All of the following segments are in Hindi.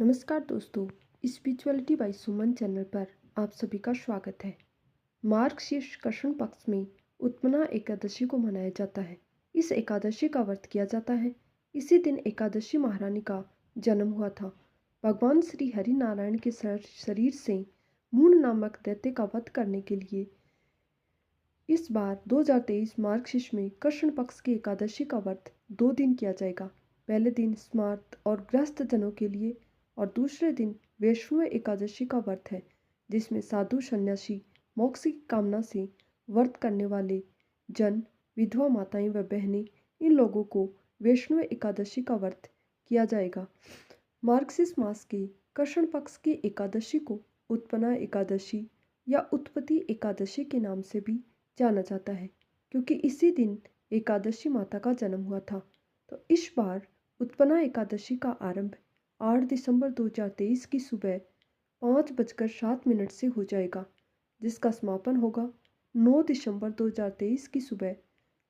नमस्कार दोस्तों, स्पिरिचुअलिटी बाय सुमन चैनल पर आप सभी का स्वागत है। मार्गशीर्ष कृष्ण पक्ष में उत्पन्ना एकादशी को मनाया जाता है। इस एकादशी का व्रत किया जाता है। इसी दिन एकादशी महारानी का जन्म हुआ था। भगवान श्री हरि नारायण के शरीर से मूढ़ नामक दैत्य का वध करने के लिए इस बार 2023 मार्गशीर्ष में कृष्ण पक्ष की एकादशी का व्रत 2 दिन किया जाएगा। पहले दिन स्मार्त और गृहस्थ जनों के लिए और दूसरे दिन वैष्णव एकादशी का व्रत है, जिसमें साधु सन्यासी मोक्ष की कामना से व्रत करने वाले जन, विधवा माताएं व बहनें, इन लोगों को वैष्णव एकादशी का व्रत किया जाएगा। मार्गशीर्ष मास के कृष्ण पक्ष की एकादशी को उत्पन्ना एकादशी या उत्पत्ति एकादशी के नाम से भी जाना जाता है, क्योंकि इसी दिन एकादशी माता का जन्म हुआ था। तो इस बार उत्पन्ना एकादशी का आरंभ 8 दिसंबर 2023 की सुबह 5:07 से हो जाएगा, जिसका समापन होगा 9 दिसंबर 2023 की सुबह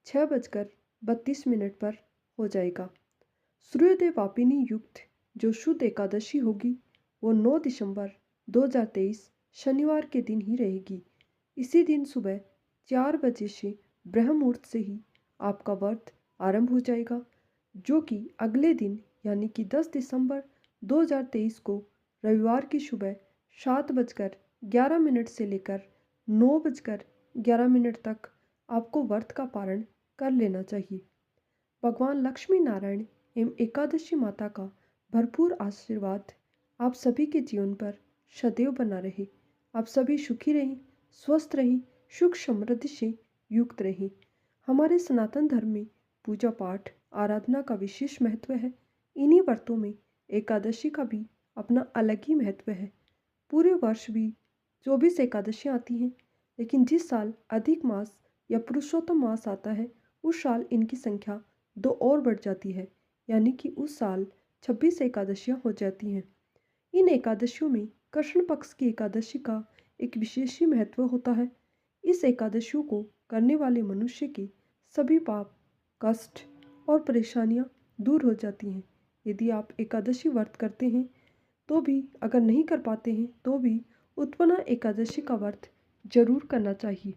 6:32 पर हो जाएगा। सूर्योदय वापिनी युक्त जो शुद्ध एकादशी होगी वो 9 दिसंबर 2023 शनिवार के दिन ही रहेगी। इसी दिन सुबह 4 बजे से ब्रह्म मुहूर्त से ही आपका व्रत आरंभ हो जाएगा, जो कि अगले दिन यानी कि 10 दिसंबर 2023 को रविवार की सुबह 7:11 से लेकर 9:11 तक आपको व्रत का पारण कर लेना चाहिए। भगवान लक्ष्मी नारायण एवं एकादशी माता का भरपूर आशीर्वाद आप सभी के जीवन पर सदैव बना रहे। आप सभी सुखी रहें, स्वस्थ रहें, सुख समृद्धि से युक्त रहें। हमारे सनातन धर्म में पूजा पाठ आराधना का विशेष महत्व है। इन्हीं व्रतों में एकादशी का भी अपना अलग ही महत्व है। पूरे वर्ष भी 24 एकादशियाँ आती हैं, लेकिन जिस साल अधिक मास या पुरुषोत्तम मास आता है उस साल इनकी संख्या 2 और बढ़ जाती है, यानी कि उस साल 26 एकादशियाँ हो जाती हैं। इन एकादशियों में कृष्ण पक्ष की एकादशी का एक विशेष ही महत्व होता है। इस एकादशियों को करने वाले मनुष्य के सभी पाप, कष्ट और परेशानियां दूर हो जाती हैं। यदि आप एकादशी व्रत करते हैं तो भी, अगर नहीं कर पाते हैं तो भी उत्पन्ना एकादशी का व्रत जरूर करना चाहिए,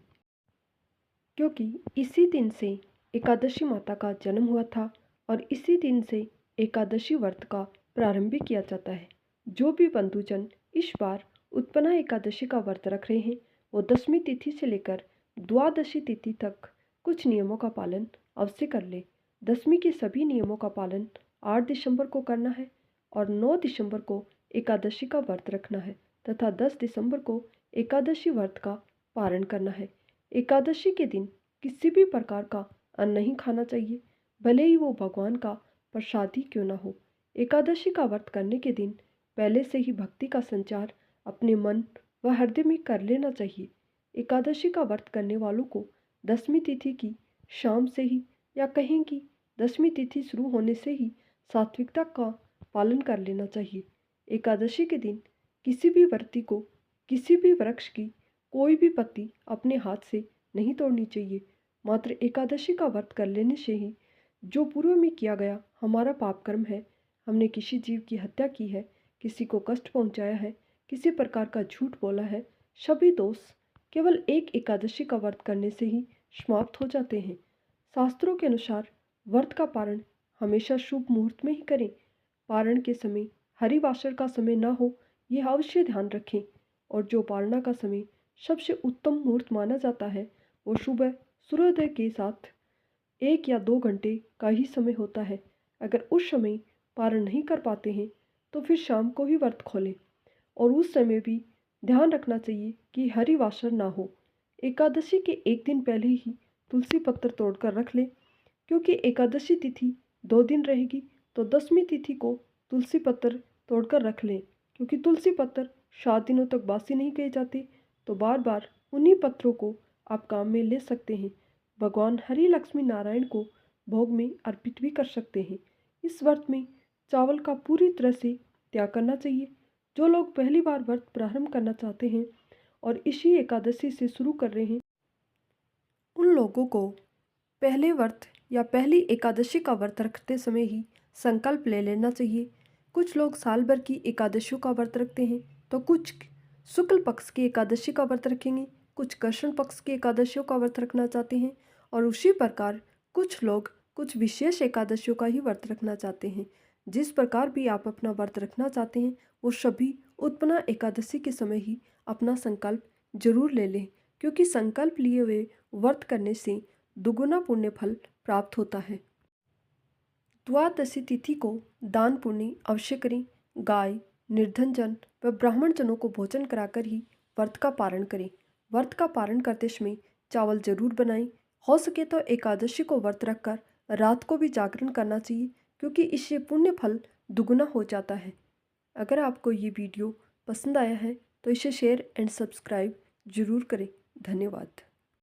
क्योंकि इसी दिन से एकादशी माता का जन्म हुआ था और इसी दिन से एकादशी व्रत का प्रारंभ भी किया जाता है। जो भी बंधुजन इस बार उत्पन्ना एकादशी का व्रत रख रहे हैं वो 10वीं तिथि से लेकर द्वादशी तिथि तक कुछ नियमों का पालन अवश्य कर ले। 10वीं के सभी नियमों का पालन 8 दिसंबर को करना है और 9 दिसंबर को एकादशी का व्रत रखना है तथा 10 दिसंबर को एकादशी व्रत का पारण करना है। एकादशी के दिन किसी भी प्रकार का अन्न नहीं खाना चाहिए, भले ही वो भगवान का प्रसाद ही क्यों ना हो। एकादशी का व्रत करने के दिन पहले से ही भक्ति का संचार अपने मन व हृदय में कर लेना चाहिए। एकादशी का व्रत करने वालों को 10वीं तिथि की शाम से ही या कहें कि 10वीं तिथि शुरू होने से ही सात्विकता का पालन कर लेना चाहिए। एकादशी के दिन किसी भी व्रती को किसी भी वृक्ष की कोई भी पत्ती अपने हाथ से नहीं तोड़नी चाहिए। मात्र एकादशी का व्रत कर लेने से ही जो पूर्व में किया गया हमारा पाप कर्म है, हमने किसी जीव की हत्या की है, किसी को कष्ट पहुंचाया है, किसी प्रकार का झूठ बोला है, सभी दोष केवल एक एकादशी का व्रत करने से ही समाप्त हो जाते हैं। शास्त्रों के अनुसार व्रत का पारण हमेशा शुभ मुहूर्त में ही करें। पारण के समय हरिवासर का समय न हो, यह अवश्य ध्यान रखें। और जो पारणा का समय सबसे उत्तम मुहूर्त माना जाता है वो सुबह सूर्योदय के साथ 1 या 2 घंटे का ही समय होता है। अगर उस समय पारण नहीं कर पाते हैं तो फिर शाम को ही व्रत खोलें और उस समय भी ध्यान रखना चाहिए कि हरिवासर ना हो। एकादशी के एक दिन पहले ही तुलसी पत्र तोड़कर रख लें, क्योंकि एकादशी तिथि 2 दिन रहेगी। तो 10वीं तिथि को तुलसी पत्र तोड़कर रख लें, क्योंकि तुलसी पत्र 7 दिनों तक बासी नहीं किए जाते। तो बार बार उन्हीं पत्रों को आप काम में ले सकते हैं। भगवान हरि लक्ष्मी नारायण को भोग में अर्पित भी कर सकते हैं। इस व्रत में चावल का पूरी तरह से त्याग करना चाहिए। जो लोग पहली बार व्रत प्रारंभ करना चाहते हैं और इसी एकादशी से शुरू कर रहे हैं, उन लोगों को पहले व्रत या पहली एकादशी का व्रत रखते समय ही संकल्प ले लेना चाहिए कुछ लोग साल भर की एकादशियों का व्रत रखते हैं, तो कुछ शुक्ल पक्ष की एकादशी का व्रत रखेंगे, कुछ कृष्ण पक्ष की एकादशियों का व्रत रखना चाहते हैं और उसी प्रकार कुछ लोग कुछ विशेष एकादशियों का ही व्रत रखना चाहते हैं। जिस प्रकार भी आप अपना व्रत रखना चाहते हैं वो सभी उत्पन्ना एकादशी के समय ही अपना संकल्प जरूर ले लें, क्योंकि संकल्प लिए हुए व्रत करने से दुगुना पुण्य फल प्राप्त होता है। द्वादशी तिथि को दान पुण्य अवश्य करें। गाय, निर्धन जन व ब्राह्मण जनों को भोजन कराकर ही व्रत का पारण करें। व्रत का पारण करते समय चावल जरूर बनाएं। हो सके तो एकादशी को व्रत रखकर रात को भी जागरण करना चाहिए, क्योंकि इससे पुण्य फल दुगुना हो जाता है। अगर आपको ये वीडियो पसंद आया है तो इसे शेयर एंड सब्सक्राइब जरूर करें। धन्यवाद।